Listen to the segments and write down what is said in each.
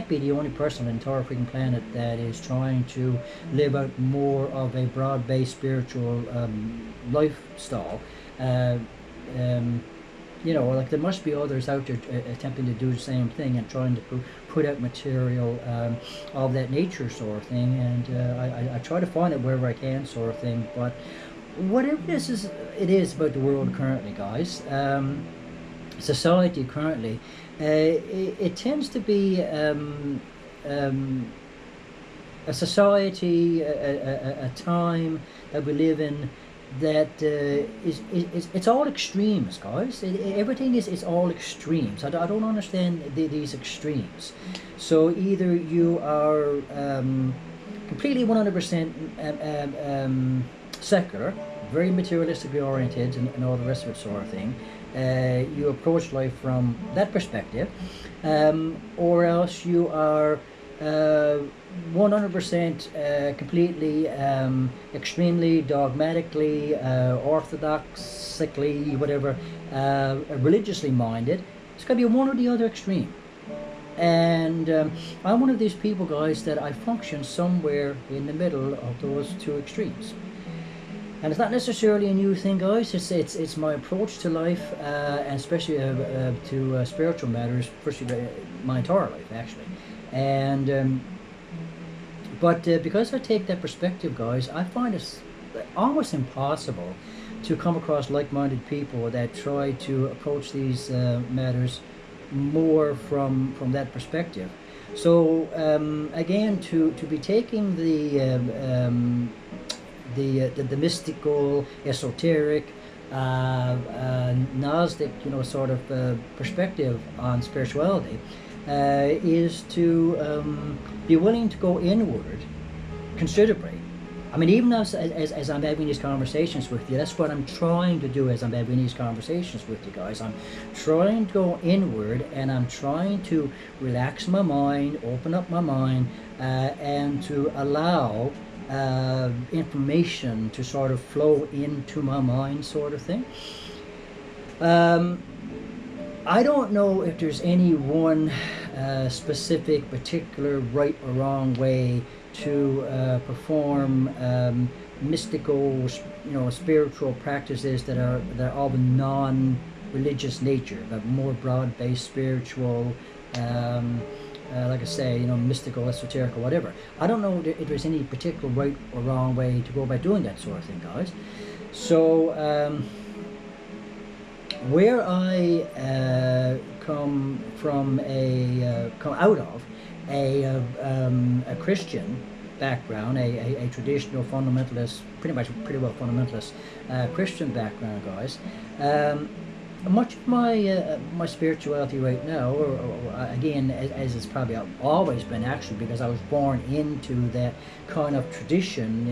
be the only person on the entire freaking planet that is trying to live out more of a broad-based spiritual lifestyle. Uh, um, you know, like there must be others out there attempting to do the same thing and trying to put out material of that nature, sort of thing. And I try to find it wherever I can, sort of thing. But whatever it is about the world currently, guys, society currently, it tends to be a society, a time that we live in that it's all extremes, guys. Everything is all extremes. I don't understand these extremes. So either you are completely 100% secular, very materialistically oriented, and all the rest of it, sort of thing. You approach life from that perspective, or else you are 100% completely extremely dogmatically orthodoxically whatever religiously minded. It's got to be one or the other extreme. And I'm one of these people, guys, that I function somewhere in the middle of those two extremes. And it's not necessarily a new thing, guys. It's my approach to life, and especially to spiritual matters, firstly my entire life, actually. And but because I take that perspective, guys, I find it almost impossible to come across like-minded people that try to approach these matters more from that perspective. So again, to be taking the mystical, esoteric, Gnostic, sort of perspective on spirituality, is to be willing to go inward considerably. I mean, even as I'm having these conversations with you, that's what I'm trying to do as I'm having these conversations with you guys. I'm trying to go inward, and I'm trying to relax my mind, open up my mind, and to allow information to sort of flow into my mind, sort of thing. I don't know if there's any one specific, particular, right or wrong way to perform mystical, spiritual practices that are of a non-religious nature, but more broad-based spiritual, like I say, mystical, esoteric, or whatever. I don't know if there's any particular right or wrong way to go about doing that sort of thing, guys. So where I come out of a Christian background, a traditional fundamentalist, pretty well fundamentalist Christian background, guys. Much of my spirituality right now, or again, as it's probably always been, actually, because I was born into that kind of tradition,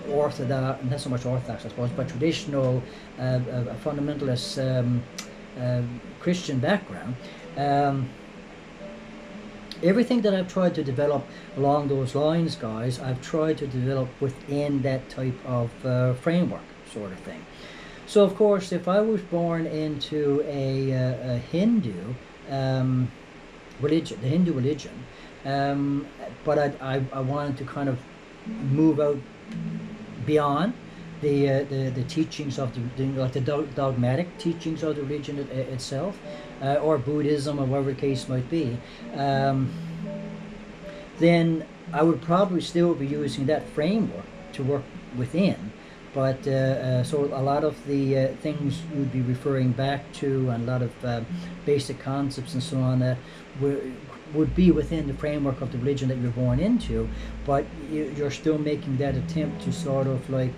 orthodox, not so much orthodox, I suppose, but traditional fundamentalist Christian background. Everything that I've tried to develop along those lines, guys, I've tried to develop within that type of framework, sort of thing. So, of course, if I was born into a Hindu religion, the Hindu religion, but I wanted to kind of move out beyond the teachings of the dogmatic teachings of the religion itself, or Buddhism, or whatever the case might be, then I would probably still be using that framework to work within. But so a lot of the things you'd be referring back to, and a lot of basic concepts and so on, would be within the framework of the religion that you're born into, but you're still making that attempt to sort of like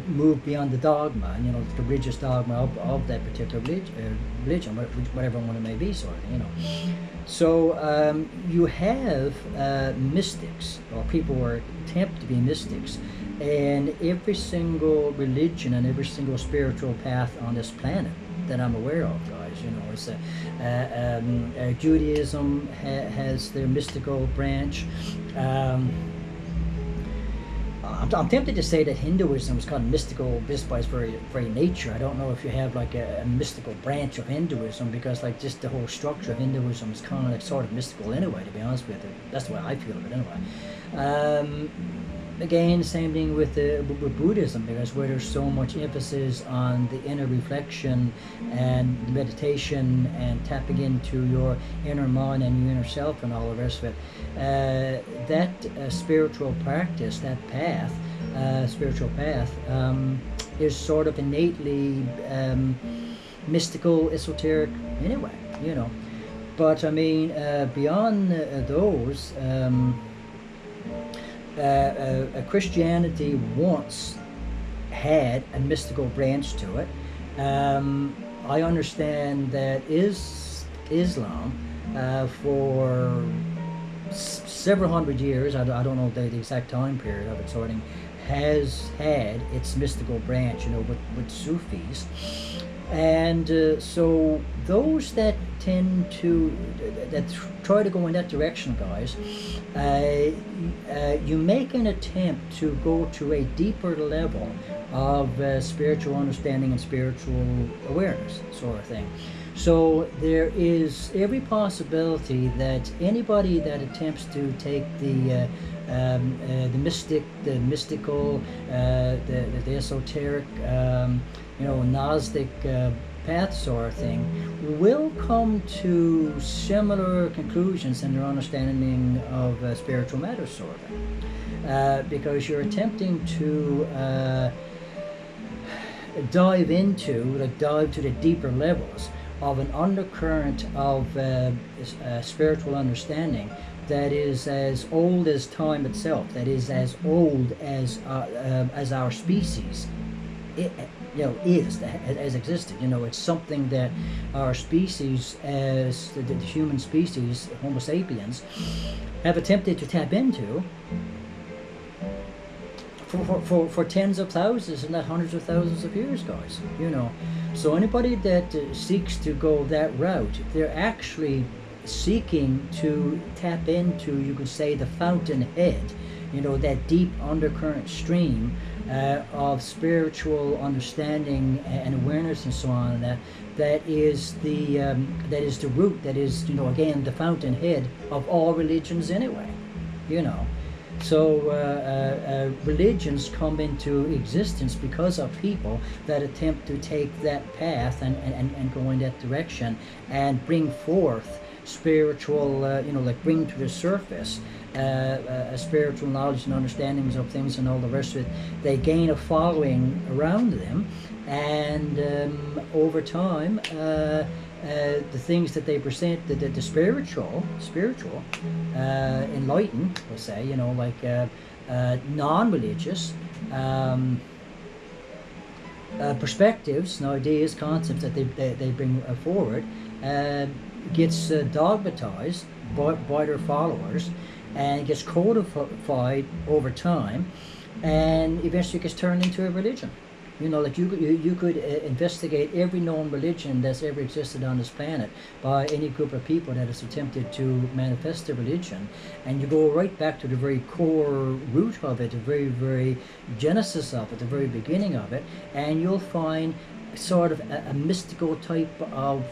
move beyond the dogma, the religious dogma of that particular religion, whatever one it may be, sort of, So you have mystics, or people who attempt to be mystics, and every single religion and every single spiritual path on this planet that I'm aware of, guys. It's Judaism has their mystical branch. I'm tempted to say that Hinduism is kind of mystical just by its very nature. I don't know if you have like a mystical branch of Hinduism, because like just the whole structure of Hinduism is kind of like sort of mystical anyway. To be honest with you, that's the way I feel of it anyway. Again, same thing with Buddhism, because where there's so much emphasis on the inner reflection and meditation and tapping into your inner mind and your inner self and all the rest of it, that spiritual practice, that path, spiritual path, is sort of innately mystical, esoteric anyway, you know. But I mean, beyond those, Christianity once had a mystical branch to it. I understand that Islam, for several hundred years, I don't know the exact time period of its sorting, has had its mystical branch, you know, with Sufis. And so those that tend to try to go in that direction, guys, you make an attempt to go to a deeper level of spiritual understanding and spiritual awareness, sort of thing. So there is every possibility that anybody that attempts to take the mystic, the mystical, the esoteric, you know, Gnostic path sort of thing, will come to similar conclusions in their understanding of spiritual matters, sort of thing, because you're attempting to dive to the deeper levels of an undercurrent of spiritual understanding that is as old as time itself, that is as old as our species, has existed. You know, it's something that our species, as the human species, Homo sapiens, have attempted to tap into for tens of thousands, and not hundreds of thousands of years, guys. You know, so anybody that seeks to go that route, they're actually seeking to tap into, you could say, the fountainhead, you know, that deep undercurrent stream of spiritual understanding and awareness and so on, and that is the root, that is, you know, again, the fountainhead of all religions anyway, you know. So religions come into existence because of people that attempt to take that path and go in that direction and bring forth spiritual, like bring to the surface spiritual knowledge and understandings of things and all the rest of it. They gain a following around them, and over time, the things that they present, the spiritual, enlightened, let's say, you know, like non-religious perspectives and ideas, concepts that they bring forward, gets dogmatized by their followers, and gets codified over time, and eventually gets turned into a religion. You know, like you could investigate every known religion that's ever existed on this planet by any group of people that has attempted to manifest a religion, and you go right back to the very core root of it, the very, very genesis of it, the very beginning of it, and you'll find sort of a mystical type of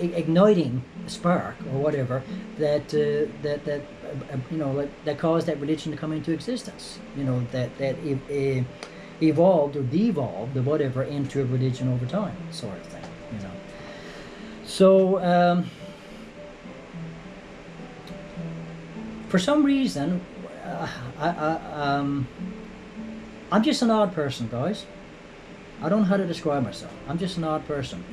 igniting spark or whatever that you know, like, that caused that religion to come into existence. You know, that evolved or devolved or whatever into a religion over time, sort of thing. You know, so for some reason, I'm just an odd person, guys. I don't know how to describe myself. I'm just an odd person.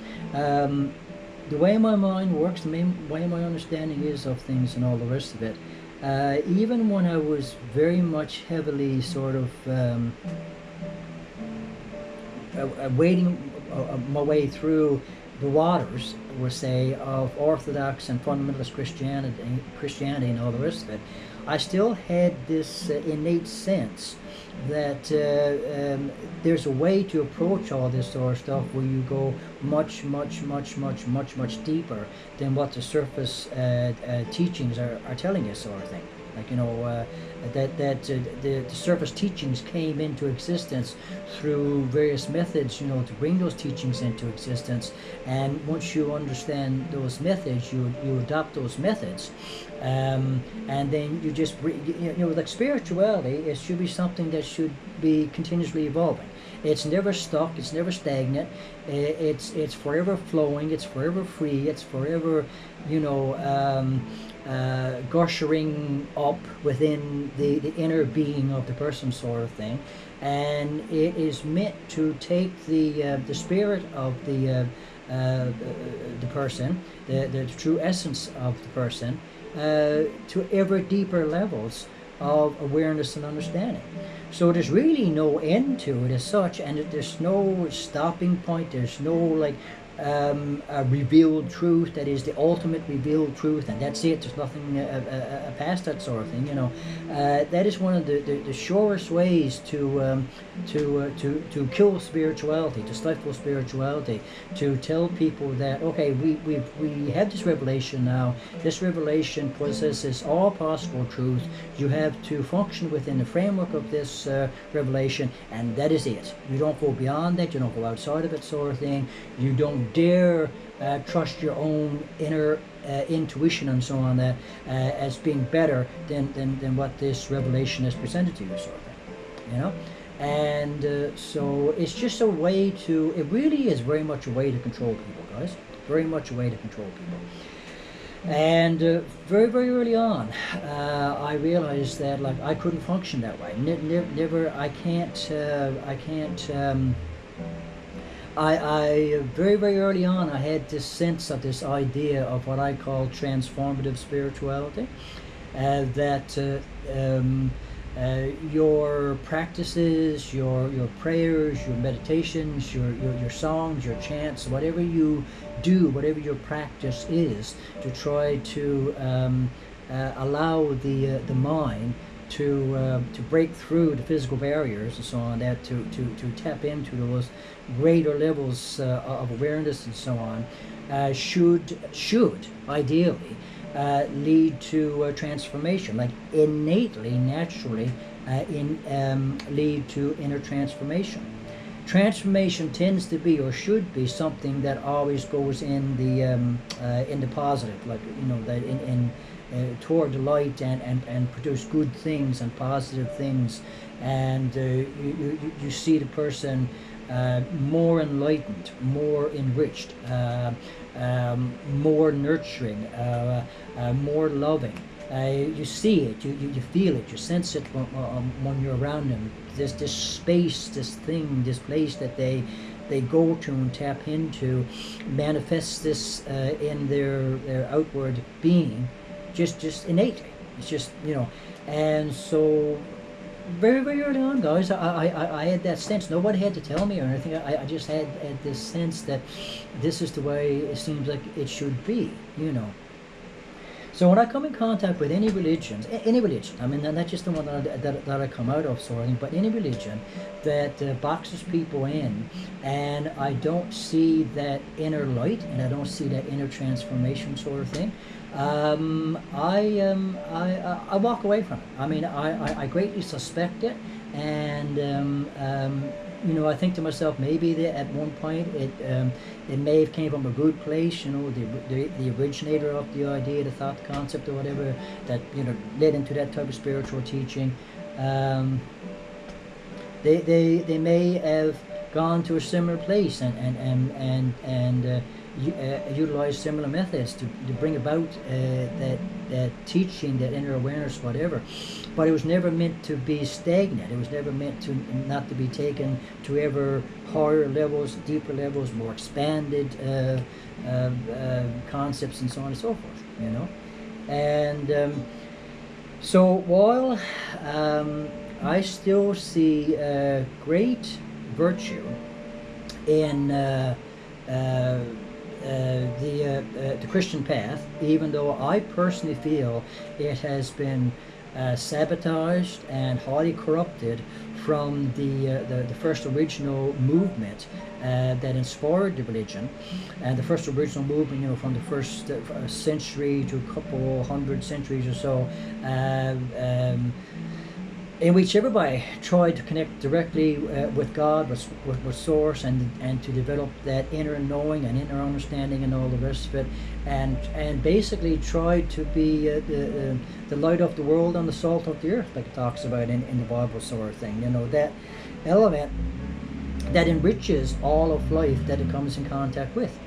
The way my mind works, the way my understanding is of things and all the rest of it, even when I was very much heavily sort of wading my way through the waters, we'll say, of Orthodox and fundamentalist Christianity and all the rest of it, I still had this innate sense that there's a way to approach all this sort of stuff where you go much deeper than what the surface teachings are telling you, sort of thing. Like, the surface teachings came into existence through various methods, to bring those teachings into existence. And once you understand those methods, you adopt those methods, and then you just like spirituality, it should be something that should be continuously evolving. It's never stuck. It's never stagnant. It's forever flowing. It's forever free. It's forever, gushering up within the inner being of the person, sort of thing. And it is meant to take the spirit of the person, the true essence of the person, to ever deeper levels of awareness and understanding. So there's really no end to it as such, and there's no stopping point. There's no a revealed truth that is the ultimate revealed truth, and that's it. There's nothing past that, sort of thing. That is one of the surest ways to kill spirituality, to stifle spirituality, to tell people that, okay, we have this revelation now. This revelation possesses all possible truth. You have to function within the framework of this revelation, and that is it. You don't go beyond that. You don't go outside of it, sort of thing. You don't dare trust your own inner intuition and so on, that as being better than what this revelation has presented to you, sort of thing. And so it's just a way to, it really is very much a way to control people, guys. Very much a way to control people. And very early on, I realized that I couldn't function that way. Never. I very early on, I had this sense of this idea of what I call transformative spirituality, that your practices, your prayers, your meditations, your songs, your chants, whatever you do, whatever your practice is, to try to allow the mind to break through the physical barriers and so on, that to tap into those greater levels of awareness and so on, should ideally lead to transformation, like innately, naturally, lead to inner transformation. Transformation tends to be, or should be, something that always goes in the positive, like that in toward the light, and produce good things and positive things, and you see the person more enlightened, more enriched, more nurturing, more loving. You see it, you feel it, you sense it when you're around them. This space, this thing, this place that they go to and tap into, manifests this in their outward being, just innately. It's just, and so very early on, guys, I had that sense. Nobody had to tell me or anything. I just had this sense that this is the way it seems like it should be, So when I come in contact with any religion, I mean, not just the one that I come out of, sort of thing, but any religion that boxes people in, and I don't see that inner light, and I don't see that inner transformation, sort of thing, I walk away from it. I mean, I greatly suspect it, and I think to myself, maybe that at one point it may have came from a good place, the originator of the idea, the thought, the concept, or whatever, that led into that type of spiritual teaching. They may have gone to a similar place and utilize similar methods to bring about that teaching, that inner awareness, whatever. But it was never meant to be stagnant. It was never meant to not to be taken to ever higher levels, deeper levels, more expanded concepts, and so on and so forth. And so while I still see great virtue in the Christian path, even though I personally feel it has been sabotaged and highly corrupted from the first original movement that inspired the religion, and the first original movement, from the first century to a couple hundred centuries or so, in which everybody tried to connect directly with God, with Source, and to develop that inner knowing and inner understanding and all the rest of it, and basically tried to be the light of the world and the salt of the earth, like it talks about in the Bible, sort of thing. That element that enriches all of life that it comes in contact with.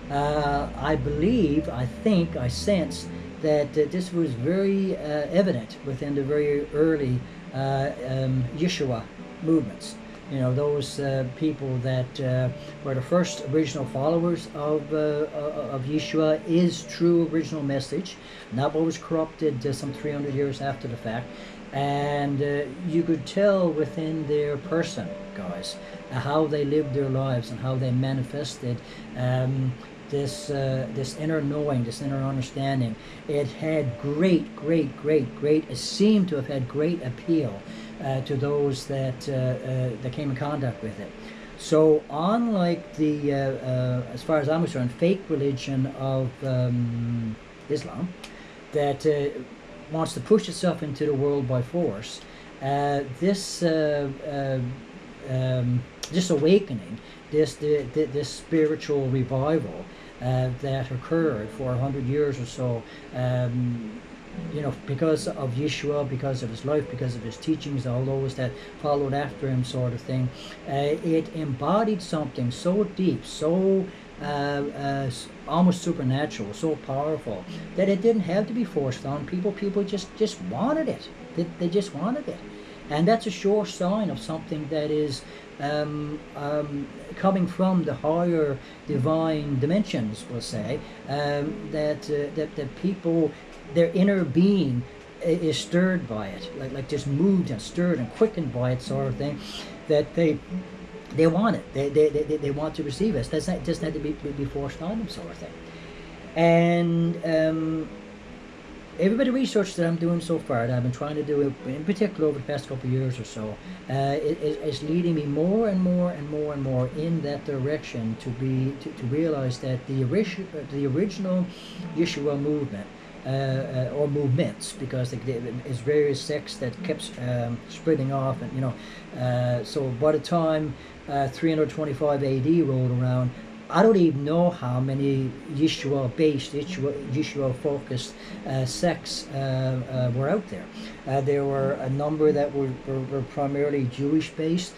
I believe, I think, I sense that this was very evident within the very early Yeshua movements. Those people that were the first original followers of Yeshua, is true original message, not what was corrupted some 300 years after the fact. And you could tell within their person, guys, how they lived their lives and how they manifested this inner knowing, this inner understanding. It had it seemed to have had great appeal to those that came in contact with it. So unlike the, as far as I'm concerned, fake religion of Islam, that wants to push itself into the world by force, this awakening, this spiritual revival that occurred for 100 years or so, because of Yeshua, because of his life, because of his teachings, all those that followed after him, sort of thing, it embodied something so deep, so almost supernatural, so powerful, that it didn't have to be forced on people. People just wanted it. They just wanted it. And that's a sure sign of something that is coming from the higher divine dimensions, we'll say, that people, their inner being is stirred by it, like just moved and stirred and quickened by it, sort of thing, that they want it. They want to receive it. It doesn't have to be forced on them, sort of thing. And every bit of research that I'm doing so far, that I've been trying to do, in particular over the past couple of years or so, is leading me more and more in that direction, to realize that the original Yeshua movement, or movements, because it's various sects that kept spreading off, and so by the time 325 AD rolled around, I don't even know how many Yeshua-based, Yeshua-focused sects were out there. There were a number that were primarily Jewish-based.